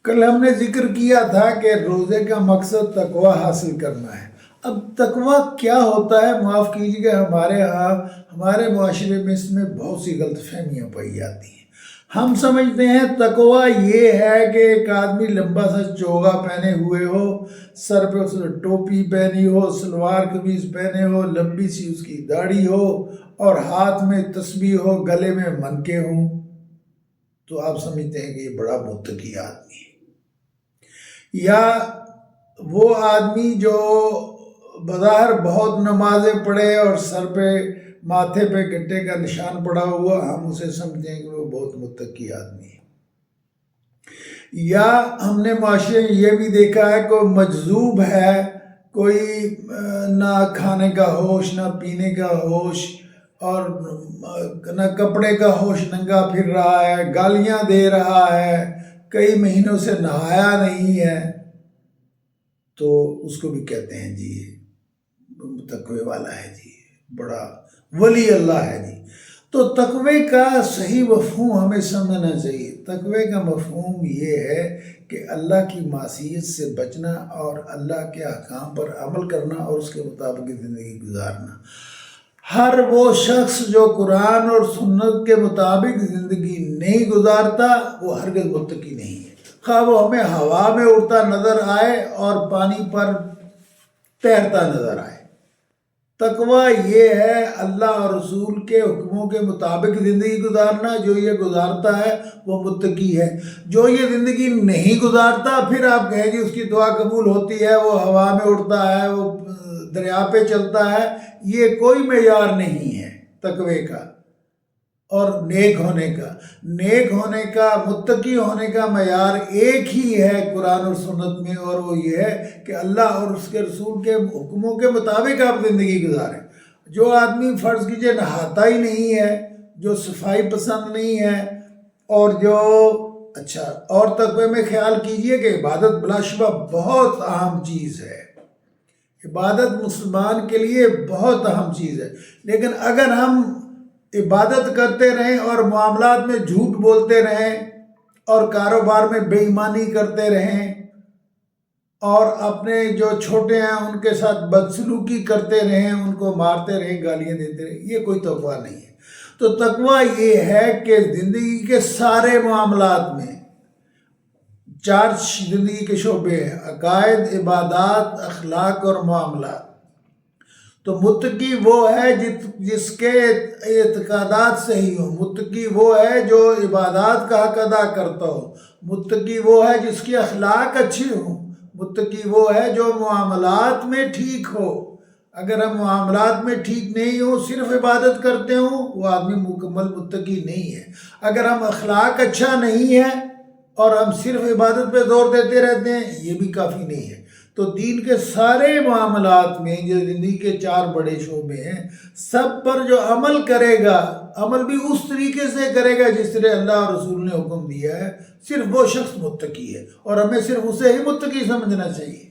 کل ہم نے ذکر کیا تھا کہ روزے کا مقصد تقوی حاصل کرنا ہے۔ اب تقوی کیا ہوتا ہے؟ معاف کیجیے کہ ہمارے معاشرے میں اس میں بہت سی غلط فہمیاں پائی جاتی ہیں۔ ہم سمجھتے ہیں تقوی یہ ہے کہ ایک آدمی لمبا سا چوغا پہنے ہوئے ہو، سر پہ اس نے ٹوپی پہنی ہو، سلوار قمیض پہنے ہو، لمبی سی اس کی داڑھی ہو اور ہاتھ میں تسبیح ہو، گلے میں منکے ہوں، تو آپ سمجھتے ہیں کہ یہ بڑا متقی آدمی ہے۔ یا وہ آدمی جو بظاہر بہت نمازیں پڑھے اور سر پہ ماتھے پہ گٹے کا نشان پڑا ہوا، ہم اسے سمجھتے ہیں کہ وہ بہت متقی آدمی ہے۔ یا ہم نے معاشرے میں یہ بھی دیکھا ہے کوئی مجذوب ہے، کوئی نہ کھانے کا ہوش نہ پینے کا ہوش اور نہ کپڑے کا ہوش، ننگا پھر رہا ہے، گالیاں دے رہا ہے، کئی مہینوں سے نہایا نہیں ہے، تو اس کو بھی کہتے ہیں جی تقوی والا ہے، جی بڑا ولی اللہ ہے جی۔ تو تقوی کا صحیح مفہوم ہمیں سمجھنا چاہیے۔ تقوی کا مفہوم یہ ہے کہ اللہ کی معصیت سے بچنا اور اللہ کے احکام پر عمل کرنا اور اس کے مطابق زندگی گزارنا۔ ہر وہ شخص جو قرآن اور سنت کے مطابق زندگی نہیں گزارتا وہ ہرگز متقی نہیں ہے، خواہ وہ ہمیں ہوا میں اڑتا نظر آئے اور پانی پر تیرتا نظر آئے۔ تقوی یہ ہے اللہ اور رسول کے حکموں کے مطابق زندگی گزارنا۔ جو یہ گزارتا ہے وہ متقی ہے۔ جو یہ زندگی نہیں گزارتا، پھر آپ کہیں گے اس کی دعا قبول ہوتی ہے، وہ ہوا میں اڑتا ہے، وہ دریا پہ چلتا ہے، یہ کوئی معیار نہیں ہے تقوی کا اور نیک ہونے کا۔ نیک ہونے کا، متقی ہونے کا معیار ایک ہی ہے قرآن اور سنت میں، اور وہ یہ ہے کہ اللہ اور اس کے رسول کے حکموں کے مطابق آپ زندگی گزاریں۔ جو آدمی فرض کیجئے نہاتا ہی نہیں ہے، جو صفائی پسند نہیں ہے، اور جو اور تقوی میں خیال کیجئے کہ عبادت بلا شبہ بہت اہم چیز ہے۔ عبادت مسلمان کے لیے بہت اہم چیز ہے، لیکن اگر ہم عبادت کرتے رہیں اور معاملات میں جھوٹ بولتے رہیں اور کاروبار میں بے ایمانی کرتے رہیں اور اپنے جو چھوٹے ہیں ان کے ساتھ بدسلوکی کرتے رہیں، ان کو مارتے رہیں، گالیاں دیتے رہیں، یہ کوئی تقوی نہیں ہے۔ تو تقوی یہ ہے کہ زندگی کے سارے معاملات میں 4 زندگی کے شعبے ہیں: عقائد، عبادات، اخلاق اور معاملات۔ تو متقی وہ ہے جس کے اعتقادات صحیح ہوں، متقی وہ ہے جو عبادات کا حق ادا کرتا ہو، متقی وہ ہے جس کی اخلاق اچھی ہوں، متقی وہ ہے جو معاملات میں ٹھیک ہو۔ اگر ہم معاملات میں ٹھیک نہیں ہوں، صرف عبادت کرتے ہوں، وہ آدمی مکمل متقی نہیں ہے۔ اگر ہم اخلاق اچھا نہیں ہے اور ہم صرف عبادت پہ زور دیتے رہتے ہیں، یہ بھی کافی نہیں ہے۔ تو دین کے سارے معاملات میں جو زندگی کے 4 بڑے شعبے ہیں، سب پر جو عمل کرے گا، عمل بھی اس طریقے سے کرے گا جس طرح اللہ اور رسول نے حکم دیا ہے، صرف وہ شخص متقی ہے، اور ہمیں صرف اسے ہی متقی سمجھنا چاہیے۔